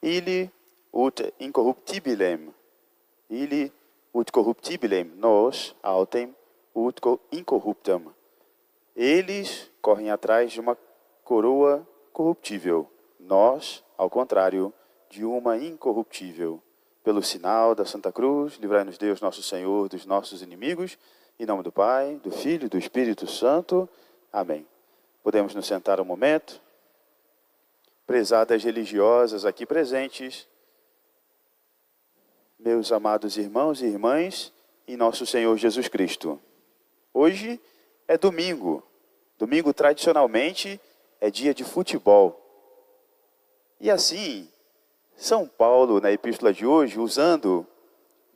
ili ut incorruptibilem, ili ut corruptibilem, nos autem ut incorruptam. Eles correm atrás de uma coroa corruptível, nós, ao contrário, de uma incorruptível. Pelo sinal da Santa Cruz, livrai-nos Deus, nosso Senhor, dos nossos inimigos, em nome do Pai, do Filho e do Espírito Santo. Amém. Podemos nos sentar um momento. Prezadas religiosas aqui presentes, meus amados irmãos e irmãs, em nosso Senhor Jesus Cristo. Hoje é domingo. Domingo, tradicionalmente, é dia de futebol. E assim, São Paulo, na epístola de hoje, usando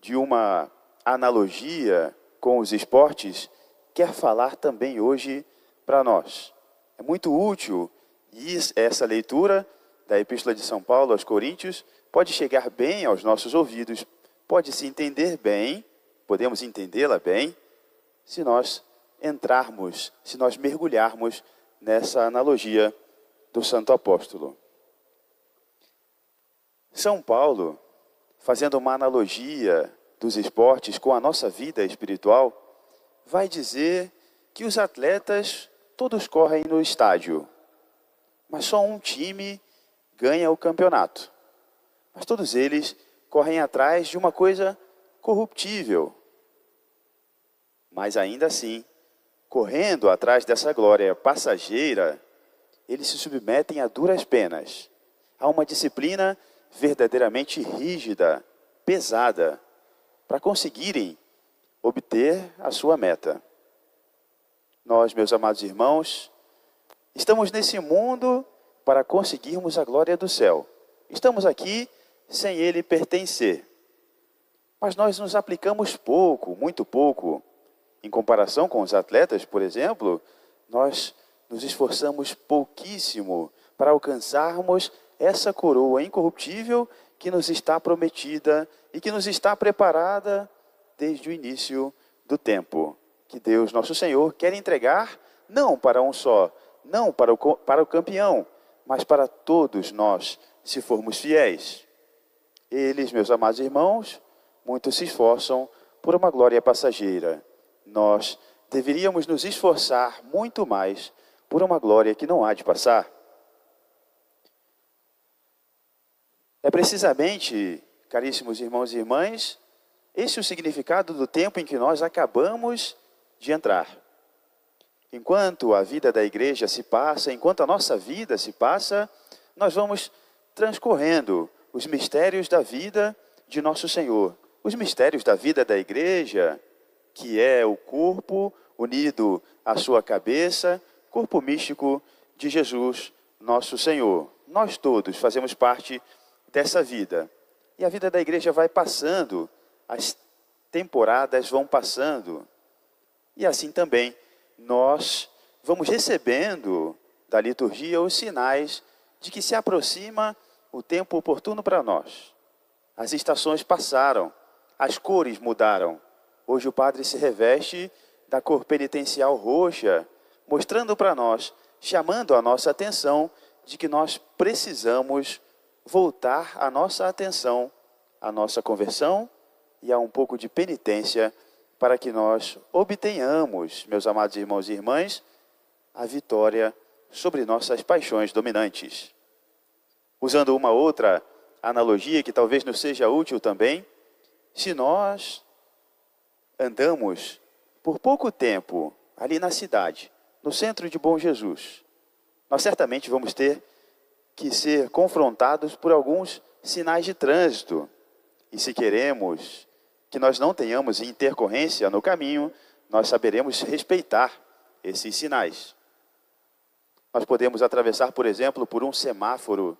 de uma analogia com os esportes, quer falar também hoje para nós. É muito útil e essa leitura da epístola de São Paulo aos Coríntios pode chegar bem aos nossos ouvidos, pode se entender bem, podemos entendê-la bem, se nós entrarmos, se nós mergulharmos nessa analogia do Santo Apóstolo. São Paulo, fazendo uma analogia dos esportes com a nossa vida espiritual, vai dizer que os atletas todos correm no estádio, mas só um time ganha o campeonato. Mas todos eles correm atrás de uma coisa corruptível. Mas ainda assim, correndo atrás dessa glória passageira, eles se submetem a duras penas, a uma disciplina verdadeiramente rígida, pesada, para conseguirem obter a sua meta. Nós, meus amados irmãos, estamos nesse mundo para conseguirmos a glória do céu. Estamos aqui sem ele pertencer. Mas nós nos aplicamos pouco, muito pouco. Em comparação com os atletas, por exemplo, nós nos esforçamos pouquíssimo para alcançarmos essa coroa incorruptível que nos está prometida e que nos está preparada desde o início do tempo. Que Deus, nosso Senhor, quer entregar não para um só, não para o campeão, mas para todos nós, se formos fiéis. Eles, meus amados irmãos, muito se esforçam por uma glória passageira. Nós deveríamos nos esforçar muito mais por uma glória que não há de passar. É precisamente, caríssimos irmãos e irmãs, esse é o significado do tempo em que nós acabamos de entrar. Enquanto a vida da igreja se passa, enquanto a nossa vida se passa, nós vamos transcorrendo os mistérios da vida de nosso Senhor. Os mistérios da vida da igreja, que é o corpo unido à sua cabeça, corpo místico de Jesus, nosso Senhor. Nós todos fazemos parte dessa vida. E a vida da igreja vai passando, as temporadas vão passando. E assim também nós vamos recebendo da liturgia os sinais de que se aproxima o tempo oportuno para nós. As estações passaram, as cores mudaram. Hoje o padre se reveste da cor penitencial roxa, mostrando para nós, chamando a nossa atenção de que nós precisamos voltar a nossa atenção à nossa conversão e a um pouco de penitência para que nós obtenhamos, meus amados irmãos e irmãs, a vitória sobre nossas paixões dominantes. Usando uma outra analogia que talvez nos seja útil também, se nós andamos por pouco tempo ali na cidade, no centro de Bom Jesus, nós certamente vamos ter que ser confrontados por alguns sinais de trânsito. E se queremos que nós não tenhamos intercorrência no caminho, nós saberemos respeitar esses sinais. Nós podemos atravessar, por exemplo, por um semáforo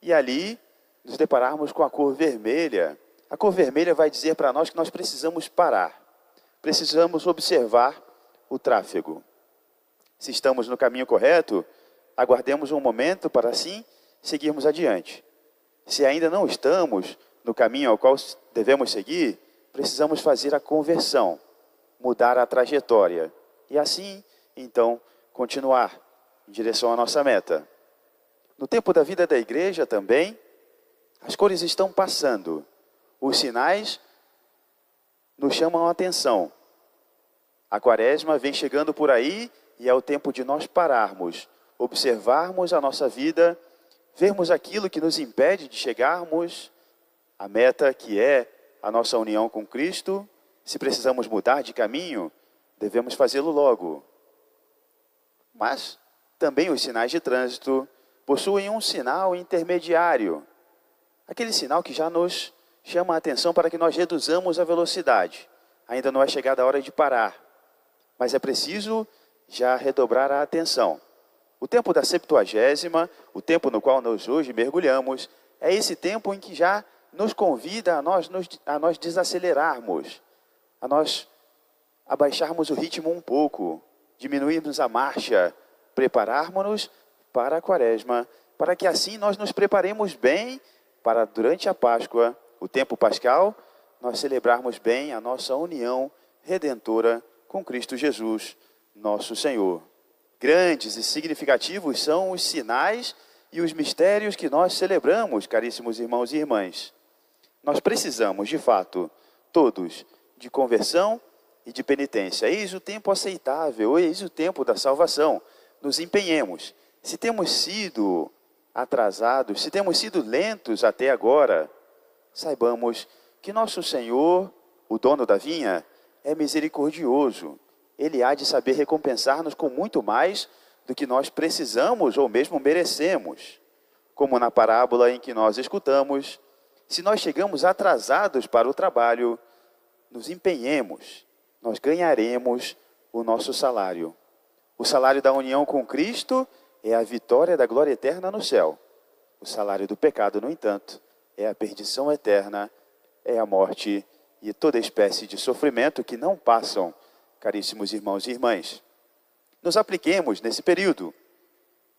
e ali nos depararmos com a cor vermelha. A cor vermelha vai dizer para nós que nós precisamos parar, precisamos observar o tráfego. Se estamos no caminho correto, aguardemos um momento para assim seguirmos adiante. Se ainda não estamos no caminho ao qual devemos seguir, precisamos fazer a conversão, mudar a trajetória e assim, então, continuar em direção à nossa meta. No tempo da vida da igreja também, As cores estão passando. Os sinais nos chamam a atenção. A quaresma vem chegando por aí e é o tempo de nós pararmos, observarmos a nossa vida, vermos aquilo que nos impede de chegarmos à meta que é a nossa união com Cristo. Se precisamos mudar de caminho, devemos fazê-lo logo. Mas também os sinais de trânsito possuem um sinal intermediário. Aquele sinal que já nos chama a atenção para que nós reduzamos a velocidade. Ainda não é chegada a hora de parar, mas é preciso já redobrar a atenção. O tempo da Septuagésima, o tempo no qual nós hoje mergulhamos, é esse tempo em que já nos convida a nós desacelerarmos, a nós abaixarmos o ritmo um pouco, diminuirmos a marcha, prepararmos-nos para a quaresma, para que assim nós nos preparemos bem para, durante a Páscoa, o tempo pascal, nós celebrarmos bem a nossa união redentora com Cristo Jesus, nosso Senhor. Grandes e significativos são os sinais e os mistérios que nós celebramos, caríssimos irmãos e irmãs. Nós precisamos, de fato, todos, de conversão e de penitência. Eis o tempo aceitável, eis o tempo da salvação. Nos empenhemos. Se temos sido atrasados, se temos sido lentos até agora, saibamos que nosso Senhor, o dono da vinha, é misericordioso. Ele há de saber recompensar-nos com muito mais do que nós precisamos ou mesmo merecemos. Como na parábola em que nós escutamos, se nós chegamos atrasados para o trabalho, nos empenhemos, nós ganharemos o nosso salário. O salário da união com Cristo é a vitória da glória eterna no céu. O salário do pecado, no entanto, é a perdição eterna, é a morte e toda espécie de sofrimento que não passam, caríssimos irmãos e irmãs. Nos apliquemos nesse período.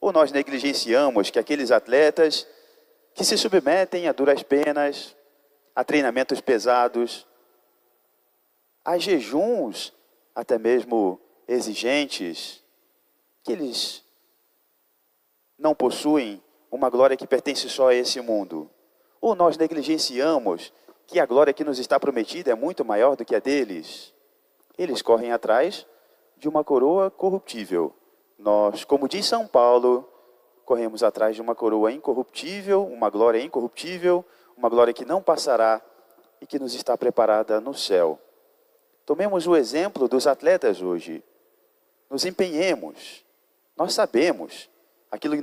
Ou nós negligenciamos que aqueles atletas que se submetem a duras penas, a treinamentos pesados, a jejuns até mesmo exigentes, que eles não possuem uma glória que pertence só a esse mundo. Ou nós negligenciamos que a glória que nos está prometida é muito maior do que a deles. Eles correm atrás de uma coroa corruptível. Nós, como diz São Paulo, corremos atrás de uma coroa incorruptível, uma glória incorruptível, uma glória que não passará e que nos está preparada no céu. Tomemos o exemplo dos atletas hoje. Nos empenhemos. Nós sabemos aquilo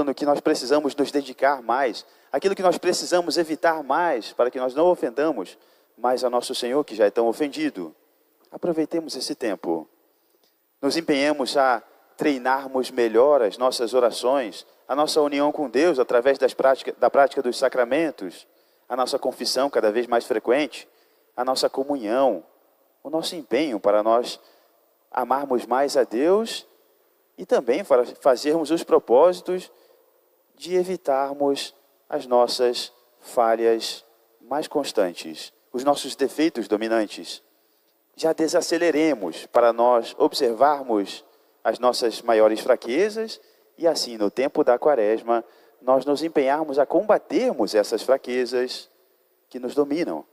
no que nós precisamos nos dedicar mais, aquilo que nós precisamos evitar mais, para que nós não ofendamos mais a nosso Senhor, que já é tão ofendido. Aproveitemos esse tempo. Nos empenhemos a treinarmos melhor as nossas orações, a nossa união com Deus através da prática dos sacramentos, a nossa confissão cada vez mais frequente, a nossa comunhão, o nosso empenho para nós amarmos mais a Deus e também para fazermos os propósitos de evitarmos as nossas falhas mais constantes, os nossos defeitos dominantes. Já desaceleremos para nós observarmos as nossas maiores fraquezas e assim, no tempo da quaresma, nós nos empenharmos a combatermos essas fraquezas que nos dominam,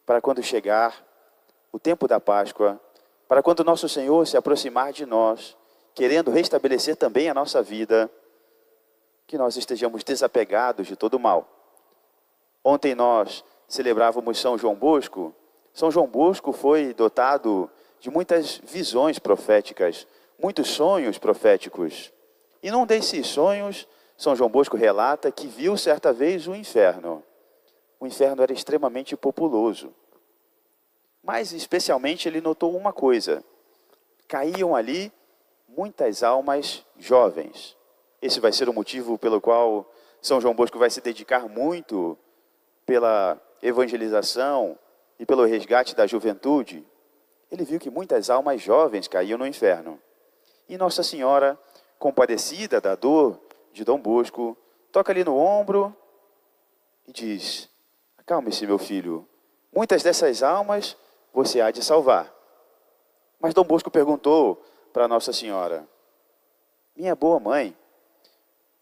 para quando chegar o tempo da Páscoa, para quando nosso Senhor se aproximar de nós, querendo restabelecer também a nossa vida, que nós estejamos desapegados de todo o mal. Ontem nós celebrávamos São João Bosco. São João Bosco foi dotado de muitas visões proféticas, muitos sonhos proféticos. E num desses sonhos, São João Bosco relata que viu certa vez o inferno. O inferno era extremamente populoso. Mas especialmente ele notou uma coisa: caíam ali muitas almas jovens. Esse vai ser o motivo pelo qual São João Bosco vai se dedicar muito pela evangelização e pelo resgate da juventude. Ele viu que muitas almas jovens caíam no inferno. E Nossa Senhora, compadecida da dor de Dom Bosco, toca ali no ombro e diz: acalme-se, meu filho, muitas dessas almas você há de salvar. Mas Dom Bosco perguntou para Nossa Senhora: minha boa mãe,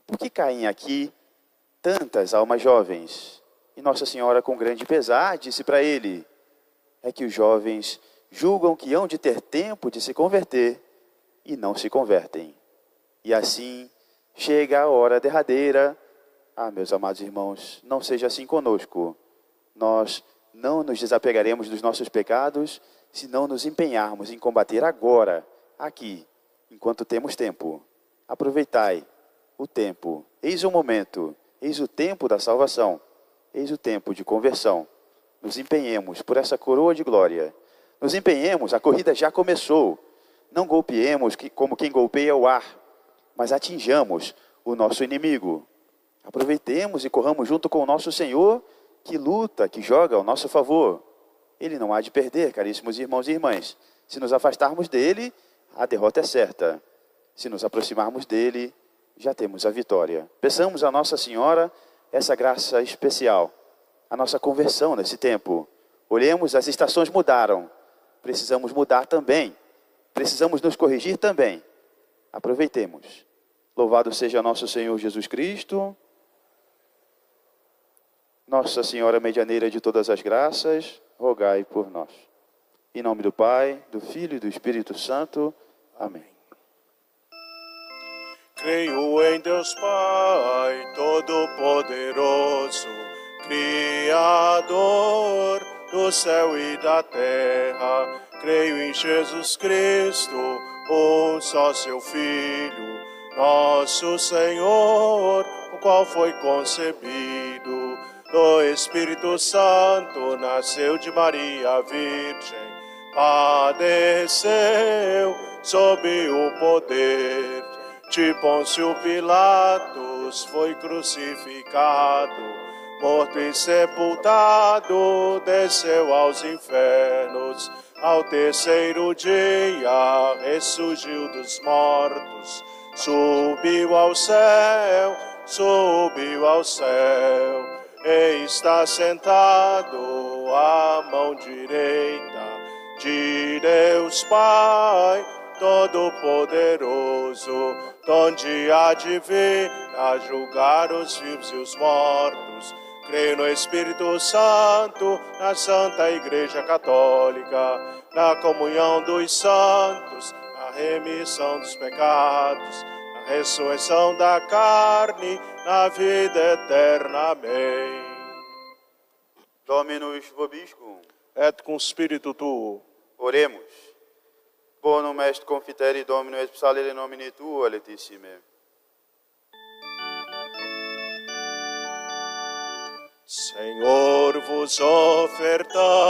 por que caem aqui tantas almas jovens. E Nossa Senhora, com grande pesar, disse para ele: é que os jovens julgam que hão de ter tempo de se converter e não se convertem. E assim chega a hora derradeira. Ah, meus amados irmãos, não seja assim conosco. Nós não nos desapegaremos dos nossos pecados se não nos empenharmos em combater agora, aqui, enquanto temos tempo. Aproveitai o tempo. Eis o momento, eis o tempo da salvação, eis o tempo de conversão. Nos empenhemos por essa coroa de glória. Nos empenhemos, a corrida já começou. Não golpeemos como quem golpeia o ar, mas atinjamos o nosso inimigo. Aproveitemos e corramos junto com o nosso Senhor, que luta, que joga ao nosso favor. Ele não há de perder, caríssimos irmãos e irmãs. Se nos afastarmos dele, a derrota é certa. Se nos aproximarmos dele, já temos a vitória. Peçamos a Nossa Senhora essa graça especial, a nossa conversão nesse tempo. Olhemos, as estações mudaram. Precisamos mudar também. Precisamos nos corrigir também. Aproveitemos. Louvado seja nosso Senhor Jesus Cristo. Nossa Senhora Medianeira de todas as graças, rogai por nós. Em nome do Pai, do Filho e do Espírito Santo. Amém. Creio em Deus Pai, Todo-Poderoso, Criador do céu e da terra. Creio em Jesus Cristo, um só seu Filho, nosso Senhor, o qual foi concebido do Espírito Santo, nasceu de Maria Virgem, padeceu sob o poder de Pôncio Pilatos, foi crucificado, morto e sepultado, desceu aos infernos. Ao terceiro dia ressurgiu dos mortos, subiu ao céu, e está sentado à mão direita de Deus Pai Todo-Poderoso, donde há de vir a julgar os vivos e os mortos. Creio no Espírito Santo, na Santa Igreja Católica, na comunhão dos santos, na remissão dos pecados, na ressurreição da carne, na vida eterna. Amém. Dominus vobiscum. Et cum spiritu tuo. Oremos. Bonum est confiteri Domino et psalere nomine Tuo, letissime. Senhor, vos ofertai